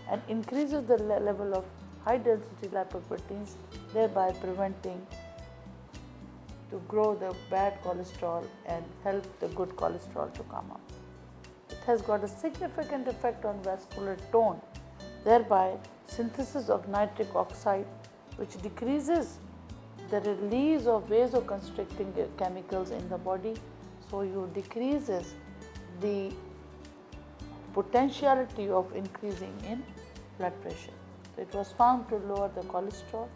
and increases the level of high density lipoproteins, thereby preventing to grow the bad cholesterol and help the good cholesterol to come up. It has got a significant effect on vascular tone, thereby synthesis of nitric oxide, which decreases the release of vasoconstricting chemicals in the body, so you decreases the potentiality of increasing in blood pressure. So it was found to lower the cholesterol,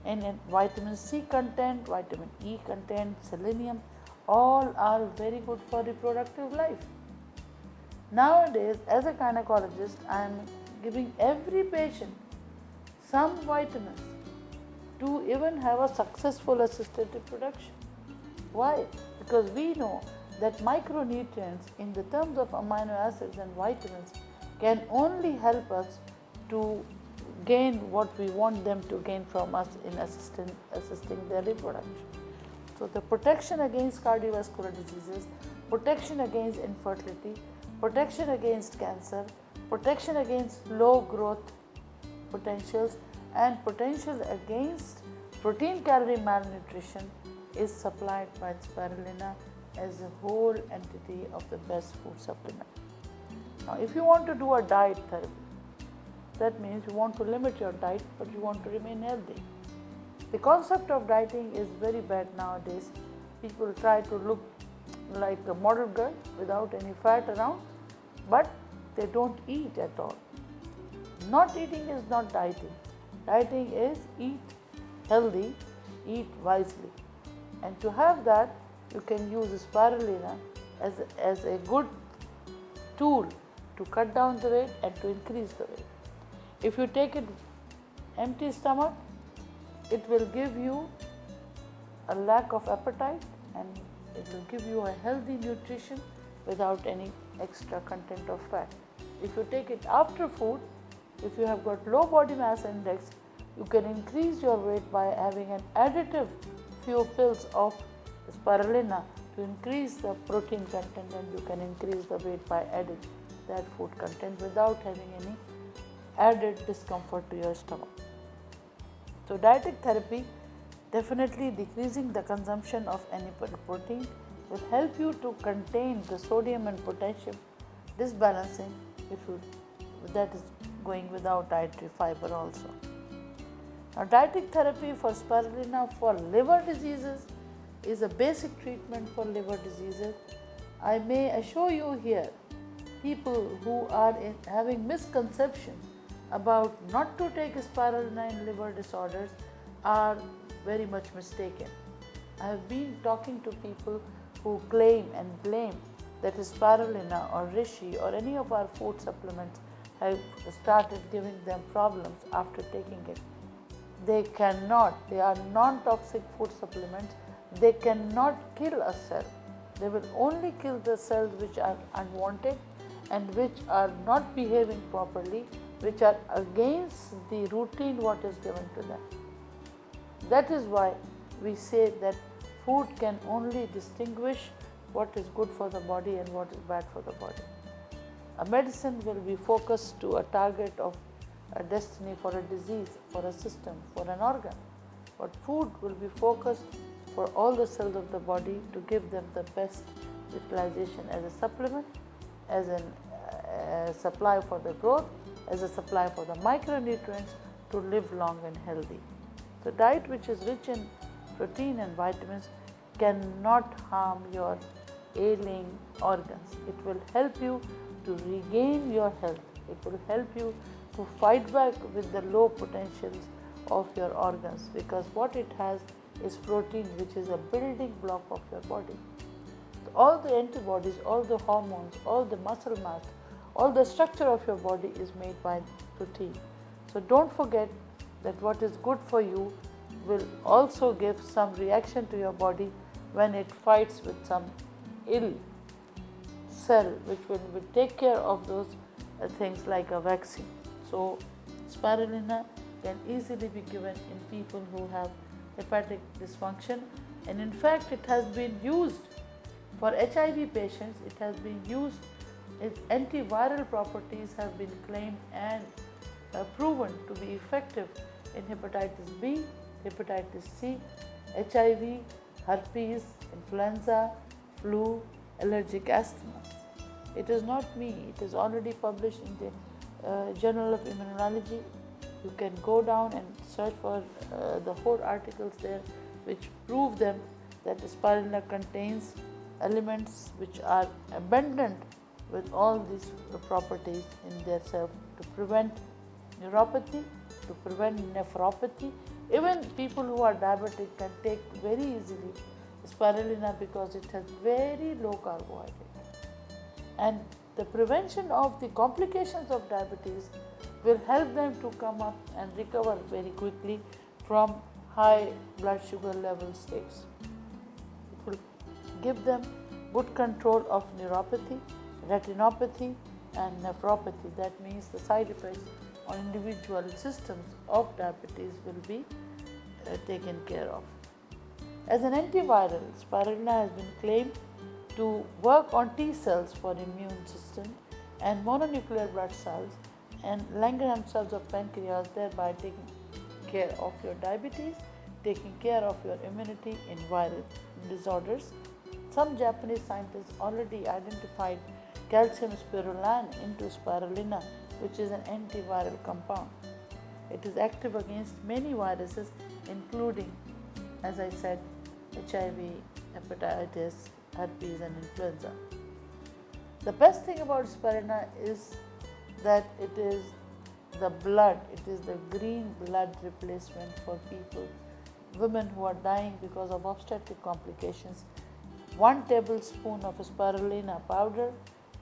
and in vitamin C content, vitamin E content, selenium, all are very good for reproductive life. Nowadays, as a gynecologist, I am giving every patient some vitamins to even have a successful assisted reproduction. Why? Because we know that micronutrients in the terms of amino acids and vitamins can only help us to gain what we want them to gain from us in assisting their reproduction. So the protection against cardiovascular diseases, protection against infertility, protection against cancer, protection against low growth potentials, and potential against protein calorie malnutrition is supplied by spirulina as a whole entity of the best food supplement. Now, if you want to do a diet therapy, that means you want to limit your diet but you want to remain healthy. The concept of dieting is very bad nowadays. People try to look like a model girl without any fat around, but they don't eat at all. Not eating is not dieting. Dieting is eat healthy, eat wisely. And to have that, you can use spirulina as a good tool to cut down the weight and to increase the weight. If you take it empty stomach, it will give you a lack of appetite and it will give you a healthy nutrition without any extra content of fat. If you take it after food, if you have got low body mass index, you can increase your weight by having an additive few pills of spirulina to increase the protein content, and you can increase the weight by adding that food content without having any added discomfort to your stomach. So dietic therapy, definitely decreasing the consumption of any protein, will help you to contain the sodium and potassium disbalancing if that is going without dietary fiber also. Now, dietic therapy for spirulina for liver diseases is a basic treatment for liver diseases. I may assure you here, people who are having misconception about not to take spirulina in liver disorders are very much mistaken. I have been talking to people who claim and blame that spirulina or reishi or any of our food supplements have started giving them problems after taking it. They cannot, they are non-toxic food supplements, they cannot kill a cell. They will only kill the cells which are unwanted and which are not behaving properly, which are against the routine what is given to them. That is why we say that food can only distinguish what is good for the body and what is bad for the body. A medicine will be focused to a target of a destiny for a disease, for a system, for an organ. But food will be focused for all the cells of the body to give them the best utilization as a supplement, as a supply for the growth, as a supply for the micronutrients to live long and healthy. So diet which is rich in protein and vitamins cannot harm your ailing organs. It will help you to regain your health. It will help you to fight back with the low potentials of your organs, because what it has is protein, which is a building block of your body. So all the antibodies, all the hormones, all the muscle mass, all the structure of your body is made by protein. So don't forget that what is good for you will also give some reaction to your body when it fights with some ill cell, which will take care of those things like a vaccine. So spirulina can easily be given in people who have hepatic dysfunction, and in fact it has been used for HIV patients. It has been used, its antiviral properties have been claimed and proven to be effective in hepatitis B, hepatitis C, HIV, herpes, influenza, flu, allergic asthma. It is not me, it is already published in the Journal of Immunology. You can go down and search for the whole articles there which prove them that spirulina contains elements which are abundant with all these properties in their self to prevent neuropathy, to prevent nephropathy. Even people who are diabetic can take very easily spirulina because it has very low carbohydrate. And the prevention of the complications of diabetes will help them to come up and recover very quickly from high blood sugar level states. It will give them good control of neuropathy, retinopathy and nephropathy. That means the side effects on individual systems of diabetes will be taken care of. As an antiviral, spirulina has been claimed to work on T cells for immune system and mononuclear blood cells and Langerhans cells of pancreas, thereby taking care of your diabetes, taking care of your immunity in viral disorders. Some Japanese scientists already identified calcium spiruline into spirulina, which is an antiviral compound. It is active against many viruses, including, as I said, HIV, hepatitis, herpes and influenza. The best thing about spirulina is that it is the blood, it is the green blood replacement for people, women who are dying because of obstetric complications. 1 tablespoon of spirulina powder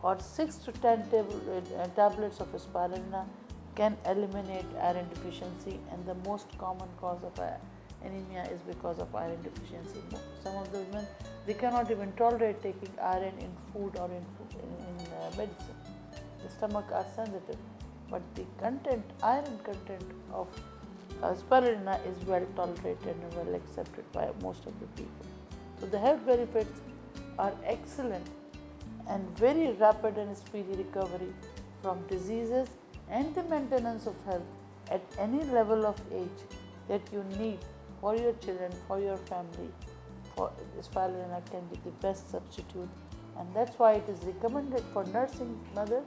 or 6 to 10 tablets of spirulina can eliminate iron deficiency, and the most common cause of anemia is because of iron deficiency. Some of the women, they cannot even tolerate taking iron in food or in medicine. The stomach are sensitive, but the iron content of spirulina is well tolerated and well accepted by most of the people. So the health benefits are excellent and very rapid and speedy recovery from diseases and the maintenance of health at any level of age that you need for your children, for your family. For spirulina can be the best substitute, and that's why it is recommended for nursing mothers.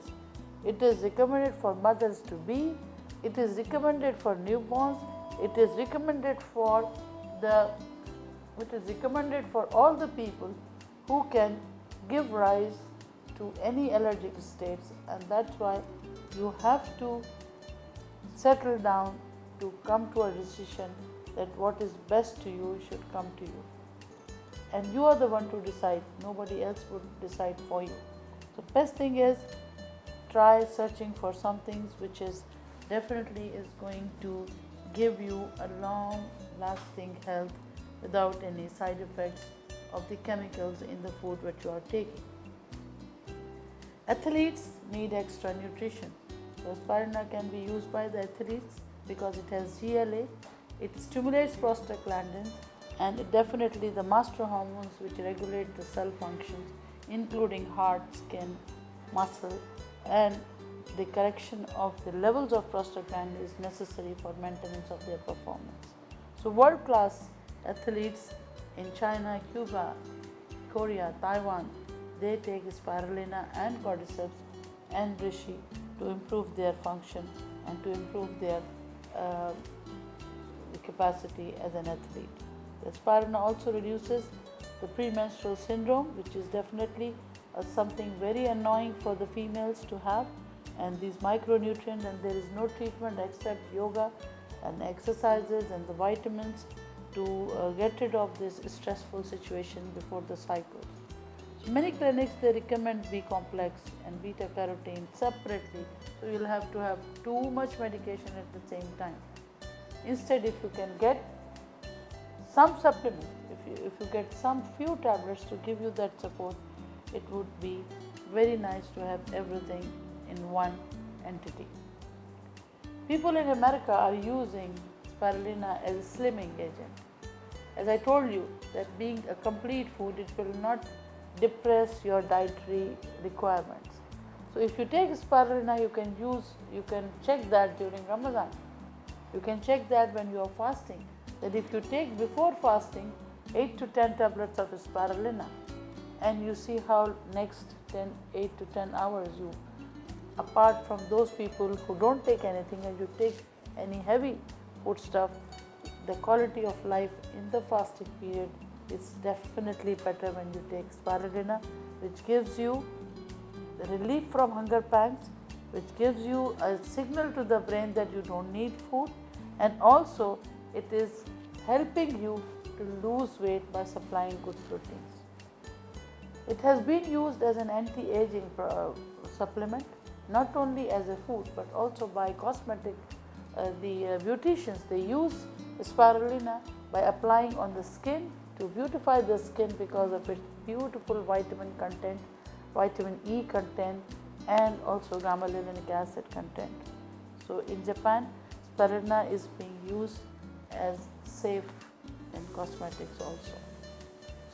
It is recommended for mothers to be. It is recommended for newborns. It is recommended for all the people who can give rise to any allergic states, and that's why you have to settle down to come to a decision that what is best to you should come to you. And you are the one to decide, nobody else would decide for you. The best thing is try searching for something which is definitely is going to give you a long lasting health without any side effects of the chemicals in the food that you are taking. Athletes need extra nutrition. So spirulina can be used by the athletes because it has GLA. It stimulates prostaglandins and definitely the master hormones which regulate the cell functions, including heart, skin, muscle, and the correction of the levels of prostaglandin is necessary for maintenance of their performance. So world-class athletes in China, Cuba, Korea, Taiwan, they take spirulina and cordyceps and reishi to improve their function and to improve their capacity as an athlete. The spirulina also reduces the premenstrual syndrome, which is definitely something very annoying for the females to have, and these micronutrients, and there is no treatment except yoga and exercises and the vitamins to get rid of this stressful situation before the cycle. So many clinics, they recommend B complex and beta carotene separately, so you'll have to have too much medication at the same time. Instead, if you can get some supplement, if you get some few tablets to give you that support, it would be very nice to have everything in one entity. People in America are using spirulina as a slimming agent. As I told you, that being a complete food, it will not depress your dietary requirements. So if you take spirulina, you can check that during Ramadan. You can check that when you are fasting, that if you take before fasting 8 to 10 tablets of spirulina, and you see how next 8 to 10 hours you, apart from those people who don't take anything and you take any heavy food stuff, the quality of life in the fasting period is definitely better when you take spirulina, which gives you relief from hunger pangs, which gives you a signal to the brain that you don't need food, and also it is helping you to lose weight by supplying good proteins. It has been used as an anti-aging supplement, not only as a food but also by cosmetic. The beauticians, they use spirulina by applying on the skin to beautify the skin because of its beautiful vitamin content, vitamin E content, and also gamma-linolenic acid content. So in Japan, spirulina is being used as safe in cosmetics also.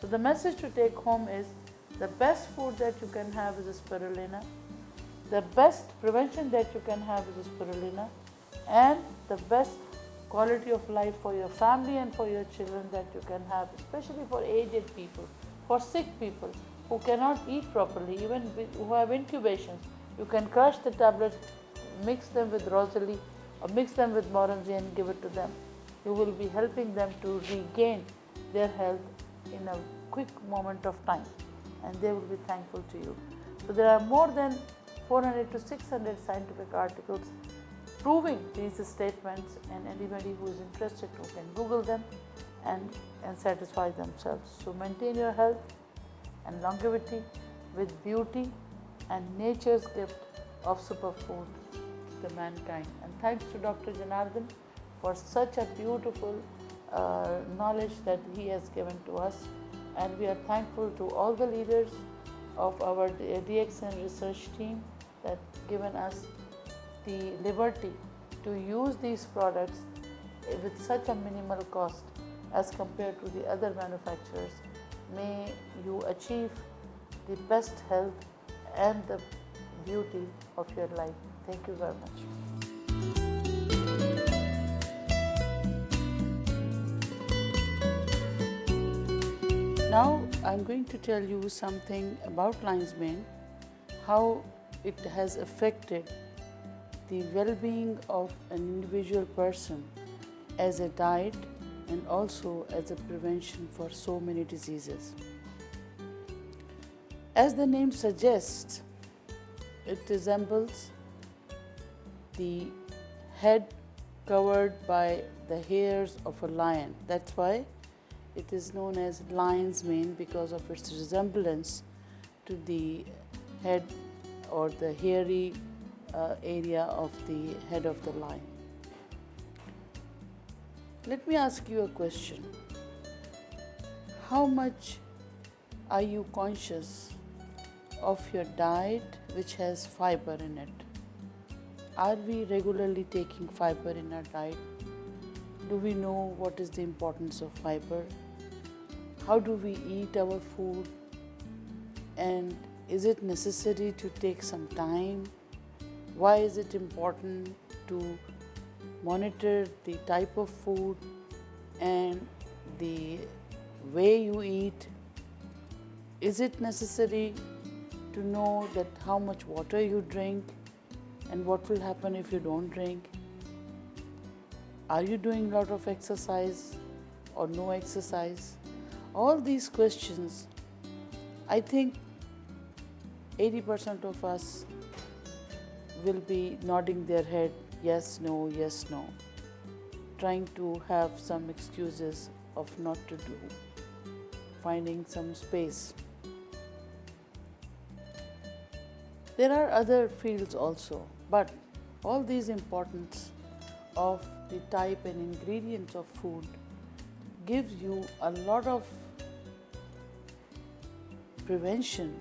So the message to take home is, the best food that you can have is spirulina, the best prevention that you can have is spirulina, and the best quality of life for your family and for your children that you can have, especially for aged people, for sick people who cannot eat properly, even who have intubations. You can crush the tablets, mix them with Rosalie or mix them with Moranzi and give it to them. You will be helping them to regain their health in a quick moment of time, and they will be thankful to you. So there are more than 400 to 600 scientific articles proving these statements, and anybody who is interested who can Google them and satisfy themselves. So maintain your health and longevity with beauty and nature's gift of superfood to mankind. And thanks to Dr. Janardhan for such a beautiful knowledge that he has given to us. And we are thankful to all the leaders of our DXN research team that given us the liberty to use these products with such a minimal cost as compared to the other manufacturers. May you achieve the best health and the beauty of your life. Thank you very much. Now I'm going to tell you something about lion's mane, how it has affected the well-being of an individual person as a diet and also as a prevention for so many diseases. As the name suggests, it resembles the head covered by the hairs of a lion. That's why it is known as lion's mane, because of its resemblance to the head or the hairy area of the head of the lion. Let me ask you a question. How much are you conscious of your diet which has fiber in it? Are we regularly taking fiber in our diet? Do we know what is the importance of fiber? How do we eat our food? And is it necessary to take some time? Why is it important to monitor the type of food and the way you eat? Is it necessary to know that how much water you drink and what will happen if you don't drink? Are you doing a lot of exercise or no exercise? All these questions, I think 80% of us will be nodding their head, yes, no, trying to have some excuses of not to do, finding some space. There are other fields also, but all these importance of the type and ingredients of food gives you a lot of prevention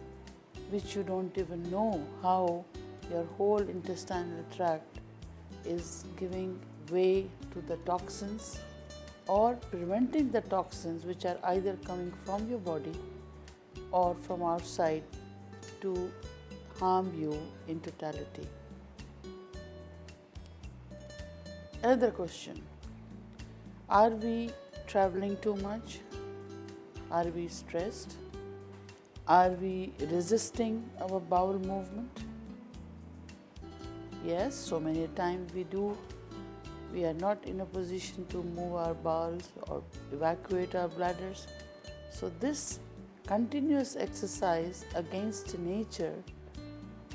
which you don't even know how your whole intestinal tract is giving way to the toxins or preventing the toxins which are either coming from your body or from outside to harm you in totality. Another question: are we traveling too much? Are we stressed? Are we resisting our bowel movement? Yes, so many times we do. We are not in a position to move our bowels or evacuate our bladders. So this continuous exercise against nature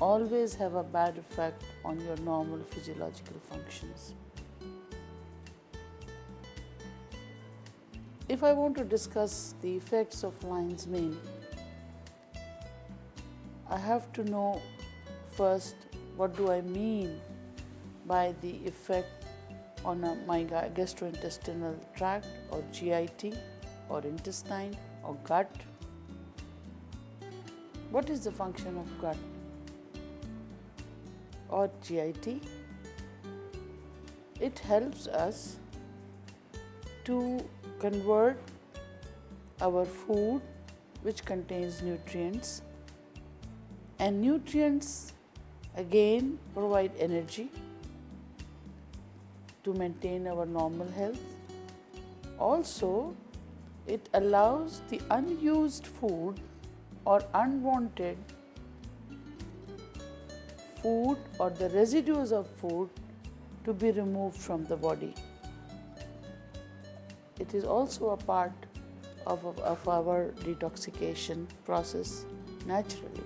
always have a bad effect on your normal physiological functions. If I want to discuss the effects of lion's mane, I have to know first what do I mean by the effect on my gastrointestinal tract or GIT or intestine or gut. What is the function of gut or GIT? It helps us to convert our food which contains nutrients, and nutrients again provide energy to maintain our normal health. Also, it allows the unused food or unwanted food or the residues of food to be removed from the body. It is also a part of our detoxification process naturally.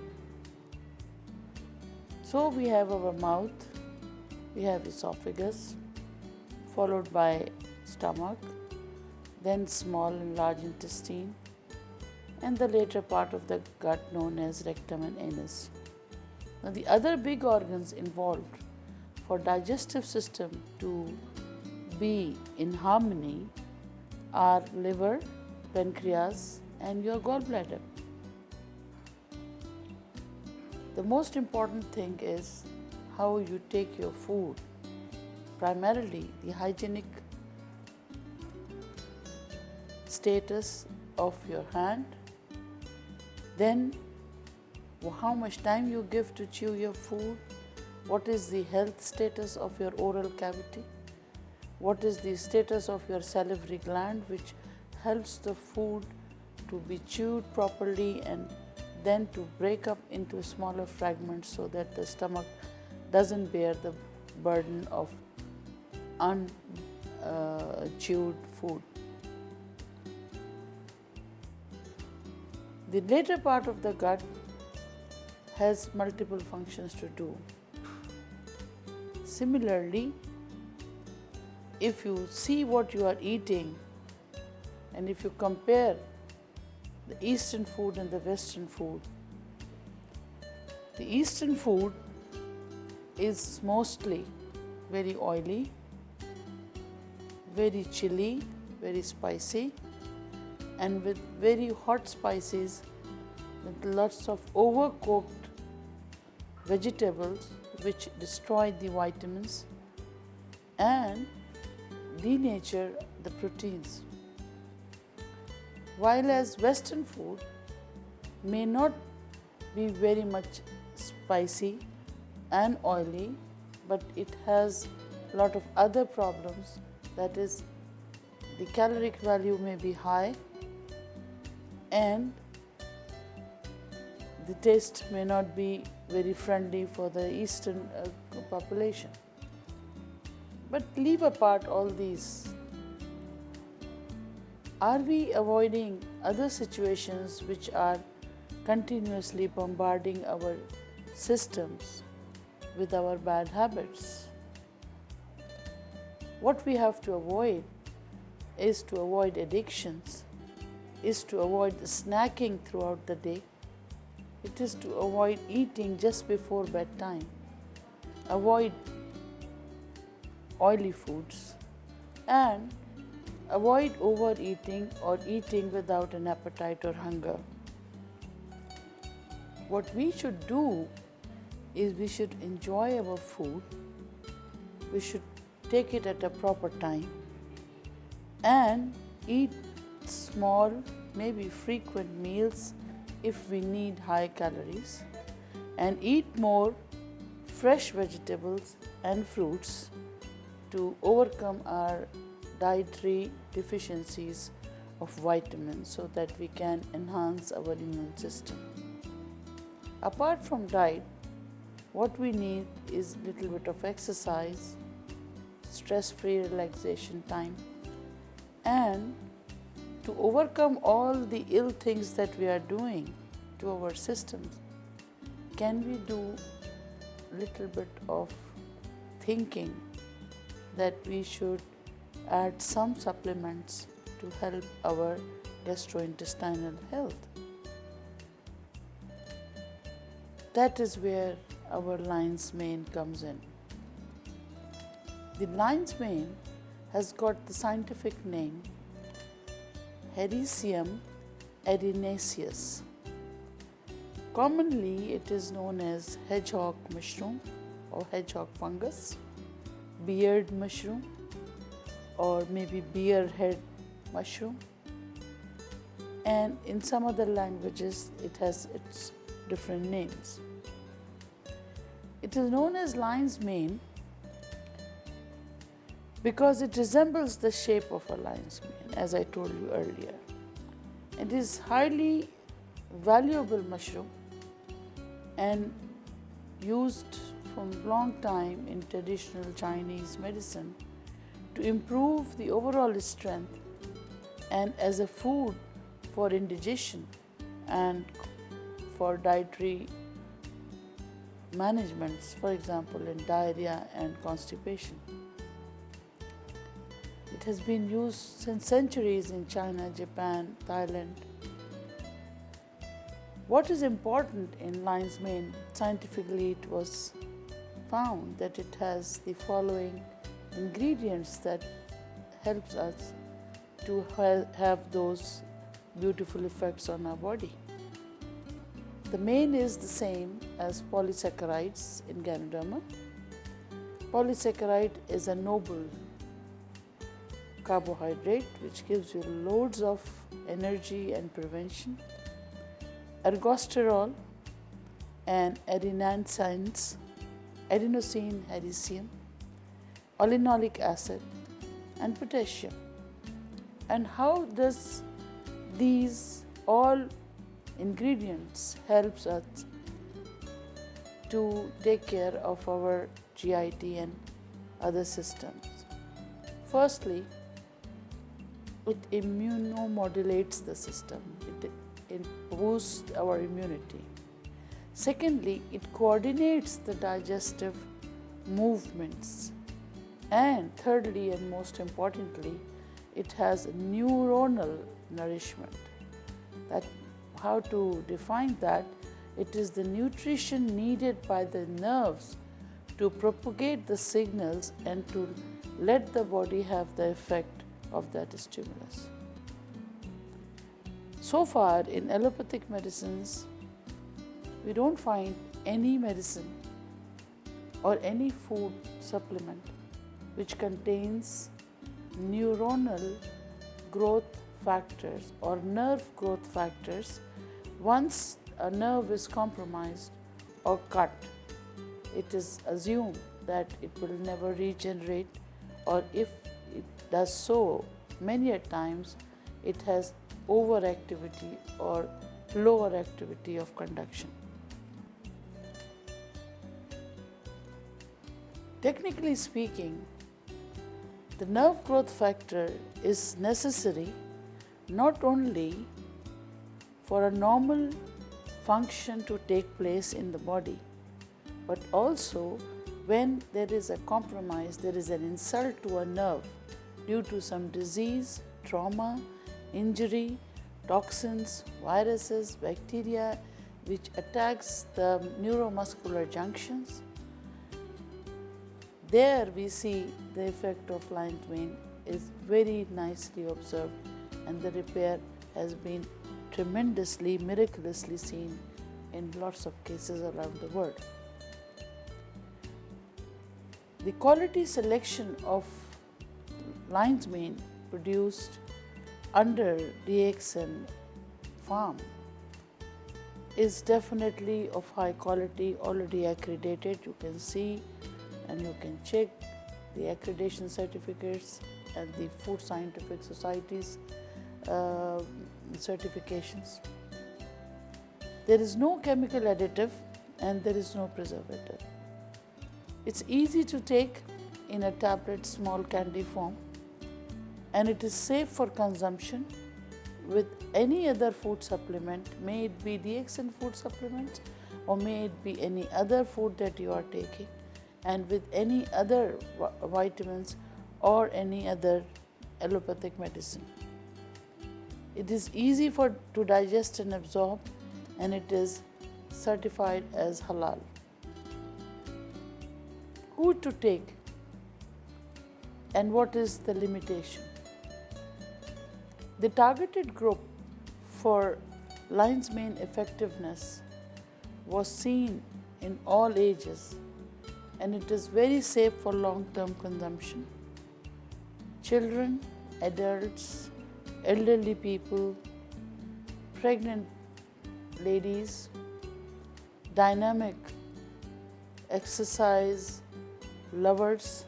So we have our mouth, we have esophagus, followed by stomach, then small and large intestine, and the later part of the gut known as rectum and anus. Now the other big organs involved for digestive system to be in harmony are liver, pancreas, and your gallbladder. The most important thing is how you take your food, primarily the hygienic status of your hand, then how much time you give to chew your food, what is the health status of your oral cavity, what is the status of your salivary gland, which helps the food to be chewed properly and then to break up into smaller fragments so that the stomach doesn't bear the burden of unchewed food. The later part of the gut has multiple functions to do. Similarly, if you see what you are eating and if you compare the Eastern food and the Western food, the Eastern food is mostly very oily, very chilly, very spicy, and with very hot spices, with lots of overcooked vegetables which destroy the vitamins and denature the proteins. While as Western food may not be very much spicy and oily, but it has a lot of other problems. That is, the caloric value may be high and the taste may not be very friendly for the Eastern population. But leave apart all these. Are we avoiding other situations which are continuously bombarding our systems with our bad habits? What we have to avoid is to avoid addictions, is to avoid snacking throughout the day. It is to avoid eating just before bedtime, avoid oily foods, and avoid overeating or eating without an appetite or hunger. What we should do is we should enjoy our food, we should take it at a proper time and eat small, maybe frequent meals if we need high calories, and eat more fresh vegetables and fruits to overcome our dietary deficiencies of vitamins so that we can enhance our immune system. Apart from diet, what we need is a little bit of exercise, stress-free relaxation time, and to overcome all the ill things that we are doing to our systems, can we do a little bit of thinking that we should add some supplements to help our gastrointestinal health? That is where our lion's mane comes in. The lion's mane has got the scientific name Hericium erinaceus. Commonly, it is known as hedgehog mushroom or hedgehog fungus, beard mushroom, or maybe bear head mushroom. And in some other languages, it has its different names. It is known as lion's mane because it resembles the shape of a lion's mane, as I told you earlier. It is highly valuable mushroom and used from long time in traditional Chinese medicine to improve the overall strength and as a food for indigestion and for dietary managements, for example in diarrhea and constipation. It has been used since centuries in China, Japan, Thailand. What is important in lion's mane, scientifically it was found that it has the following ingredients that helps us to have those beautiful effects on our body. The mane is the same as polysaccharides in Ganoderma. Polysaccharide is a noble carbohydrate which gives you loads of energy and prevention. Ergosterol and adenosine, hericium, olenolic acid, and potassium. And how does these all ingredients helps us to take care of our GIT and other systems? Firstly, it immunomodulates the system. It boosts our immunity. Secondly, it coordinates the digestive movements. And thirdly, and most importantly, it has neuronal nourishment. That how to define that? It is the nutrition needed by the nerves to propagate the signals and to let the body have the effect of that stimulus. So far in allopathic medicines, we don't find any medicine or any food supplement which contains neuronal growth factors or nerve growth factors. Once a nerve is compromised or cut, it is assumed that it will never regenerate, or if it does so, many a times it has overactivity or lower activity of conduction. Technically speaking, the nerve growth factor is necessary not only for a normal function to take place in the body, but also when there is a compromise, there is an insult to a nerve due to some disease, trauma, injury, toxins, viruses, bacteria which attacks the neuromuscular junctions. There we see the effect of lion's mane is very nicely observed, and the repair has been tremendously, miraculously seen in lots of cases around the world. The quality selection of lion's mane produced under DXN farm is definitely of high quality, already accredited. You can see and you can check the accreditation certificates and the Food Scientific Society's certifications. There is no chemical additive and there is no preservative. It's easy to take in a tablet small candy form, and it is safe for consumption with any other food supplement, may it be DXN food supplements or may it be any other food that you are taking, and with any other vitamins or any other allopathic medicine. It is easy to digest and absorb, and it is certified as halal. Who to take and what is the limitation? The targeted group for lion's mane effectiveness was seen in all ages, and it is very safe for long-term consumption. Children, adults, elderly people, pregnant ladies, dynamic exercise lovers,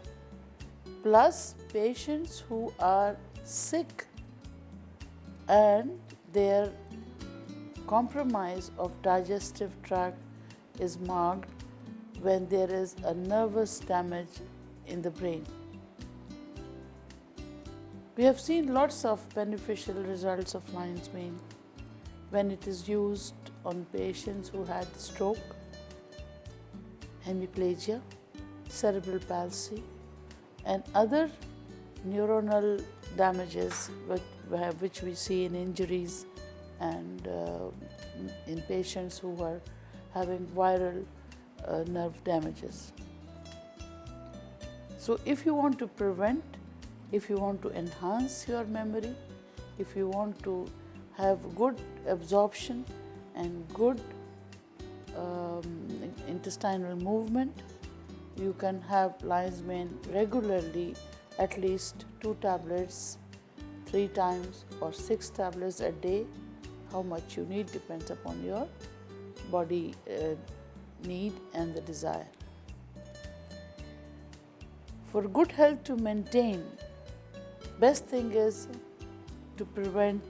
plus patients who are sick and their compromise of digestive tract is marked when there is a nervous damage in the brain. We have seen lots of beneficial results of lion's mane when it is used on patients who had stroke, hemiplegia, cerebral palsy, and other neuronal damages which we see in injuries and in patients who are having viral nerve damages. So if you want to prevent, if you want to enhance your memory, if you want to have good absorption and good intestinal movement, you can have lion's mane regularly, at least 2 tablets 3 times or 6 tablets a day. How much you need depends upon your body need and the desire. For good health to maintain, best thing is to prevent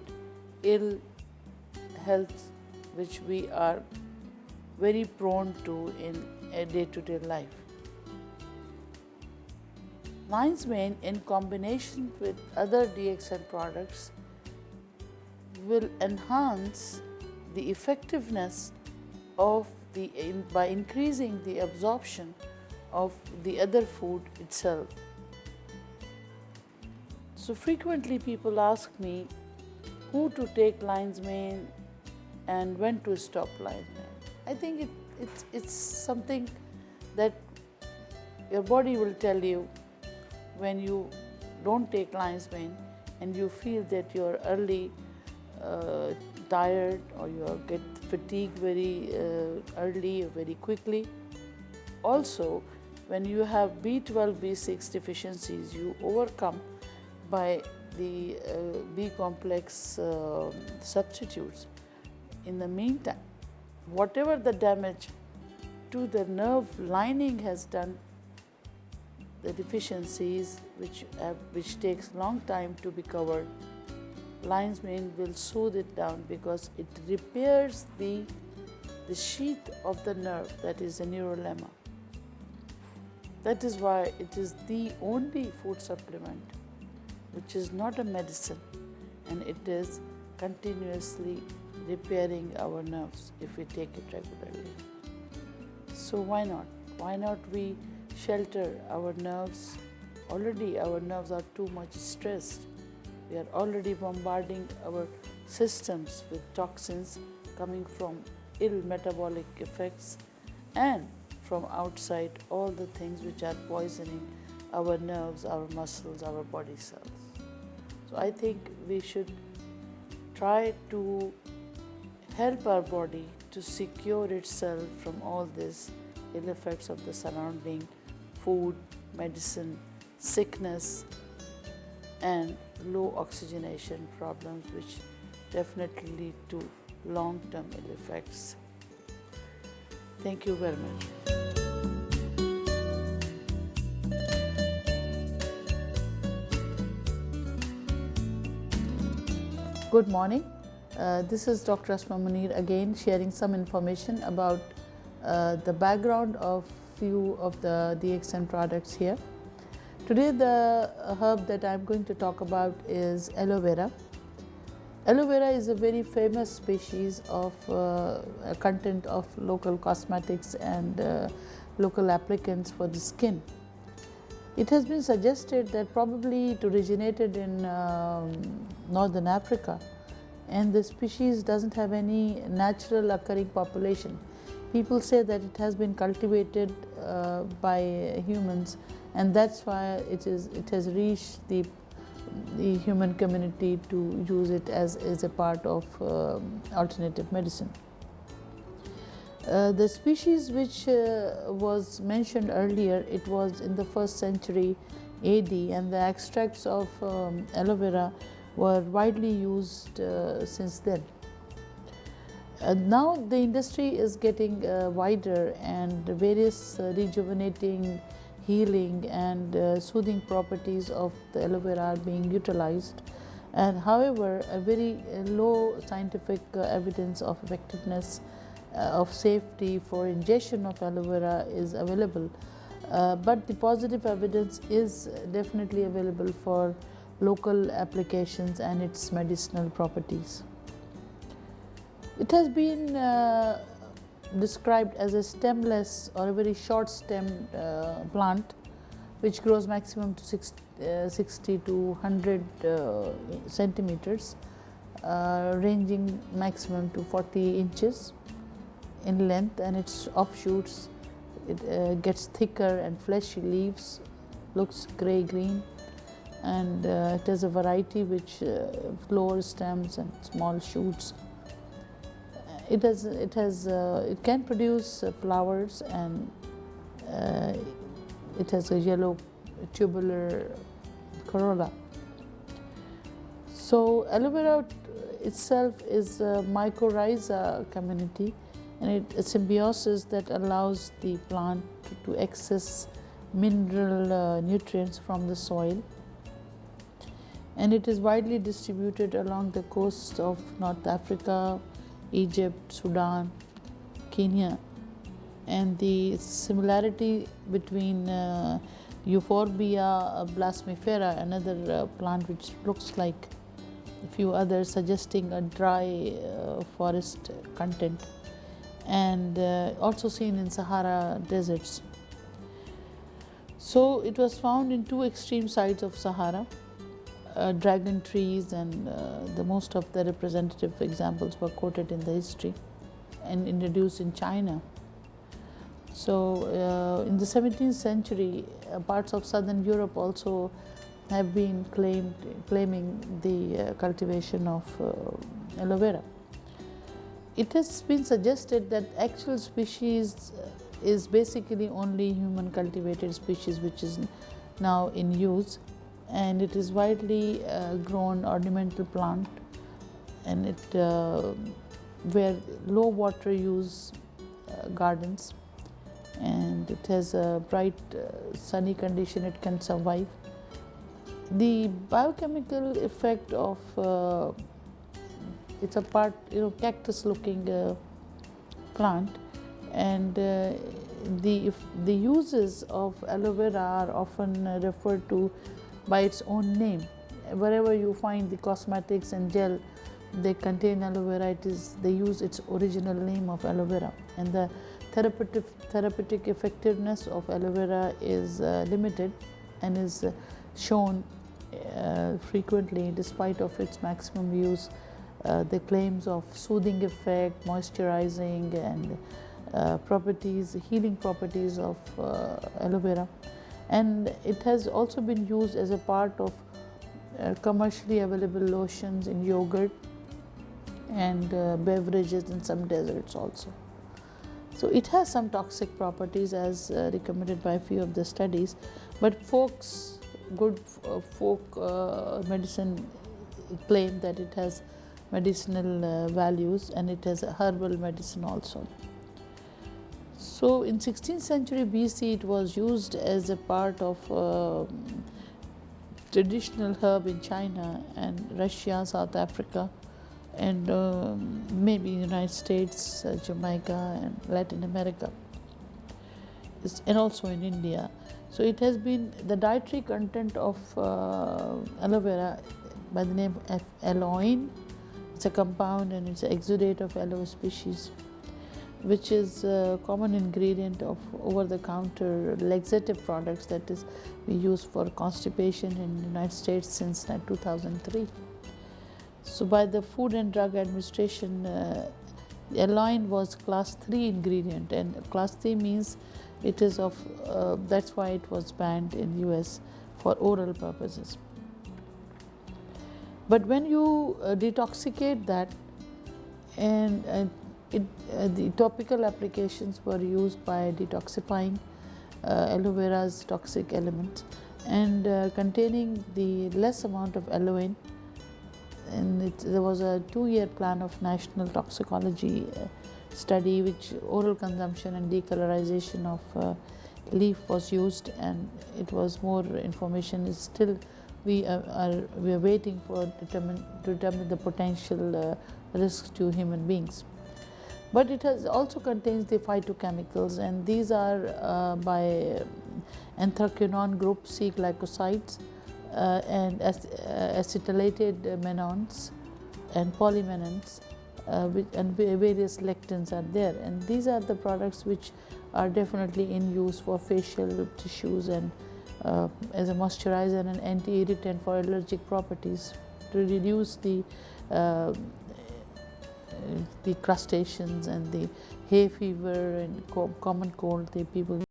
ill health which we are very prone to in a day-to-day life. Lion's mane in combination with other DXN products will enhance the effectiveness of by increasing the absorption of the other food itself. So frequently people ask me who to take lion's mane and when to stop lion's mane. I think it's something that your body will tell you when you don't take lion's mane and you feel that you're early tired or you get fatigued very early or very quickly. Also, when you have B12, B6 deficiencies, you overcome by the B complex substitutes. In the meantime, whatever the damage to the lining has done, the deficiencies which takes long time to be covered, lion's mane will soothe it down because it repairs the sheath of the nerve, that is the neurolemma. That is why it is the only food supplement which is not a medicine, and it is continuously repairing our nerves if we take it regularly. So why not? Why not we shelter our nerves? Already our nerves are too much stressed. We are already bombarding our systems with toxins coming from ill metabolic effects and from outside, all the things which are poisoning our nerves, our muscles, our body cells. So I think we should try to help our body to secure itself from all these ill effects of the surrounding food, medicine, sickness, and low oxygenation problems, which definitely lead to long-term ill effects. Thank you very much. Good morning. This is Dr. Asma Munir again sharing some information about the background of few of the DXN products here. Today the herb that I'm going to talk about is aloe vera. Aloe vera is a very famous species of content of local cosmetics and local applicants for the skin. It has been suggested that probably it originated in northern Africa, and the species doesn't have any natural occurring population. People say that it has been cultivated by humans, and that's why it has reached the human community to use it as a part of alternative medicine. The species which was mentioned earlier, it was in the 1st century AD, and the extracts of aloe vera were widely used since then. Now the industry is getting wider, and various rejuvenating, healing and soothing properties of the aloe vera are being utilized. And however, a very low scientific evidence of effectiveness of safety for ingestion of aloe vera is available, but the positive evidence is definitely available for local applications and its medicinal properties. It has been described as a stemless or a very short stemmed plant which grows maximum to 60 to 100 centimeters, ranging maximum to 40 inches in length, and its offshoots, it gets thicker and fleshy leaves, looks grey green, and it has a variety which flower stems and small shoots. It can produce flowers, and it has a yellow tubular corolla. So aloe vera itself is a mycorrhiza community, and a symbiosis that allows the plant to access mineral nutrients from the soil, and it is widely distributed along the coasts of North Africa, Egypt, Sudan, Kenya. And the similarity between Euphorbia blasmifera, another plant which looks like a few others, suggesting a dry forest content, and also seen in Sahara deserts. So it was found in two extreme sides of Sahara, dragon trees, and the most of the representative examples were quoted in the history and introduced in China. So in the 17th century, parts of southern Europe also have been claiming the cultivation of aloe vera. It has been suggested that actual species is basically only human cultivated species which is now in use, and it is widely grown ornamental plant, and it where low water use gardens, and it has a bright sunny condition it can survive. The biochemical effect of it's a part, cactus looking plant, and the uses of aloe vera are often referred to by its own name. Wherever you find the cosmetics and gel, they contain aloe vera, they use its original name of aloe vera, and the therapeutic effectiveness of aloe vera is limited and is shown frequently despite of its maximum use. The claims of soothing effect, moisturizing, and properties, healing properties of aloe vera, and it has also been used as a part of commercially available lotions in yogurt and beverages in some deserts also. So it has some toxic properties as recommended by a few of the studies, but good folk medicine claim that it has medicinal values, and it has a herbal medicine also. So in 16th century BC it was used as a part of traditional herb in China and Russia, South Africa, and maybe United States, Jamaica, and Latin America, and also in India. So it has been the dietary content of aloe vera by the name of aloin. It's a compound and it's an exudate of aloe species, which is a common ingredient of over-the-counter laxative products that is we use for constipation in the United States since 2003. So by the Food and Drug Administration, aloin was class 3 ingredient, and class 3 means it is of that's why it was banned in US for oral purposes. But when you detoxicate that, and the topical applications were used by detoxifying aloe vera's toxic elements and containing the less amount of aloin. And there was a 2-year plan of national toxicology study, which oral consumption and decolorization of leaf was used, and it was more information is still we are waiting for to determine the potential risks to human beings. But it has also contains the phytochemicals, and these are by anthraquinone group C glycosides and acetylated mannans and polymannans, and various lectins are there, and these are the products which are definitely in use for facial tissues and as a moisturizer and anti-irritant for allergic properties to reduce the crustaceans and the hay fever and common cold the people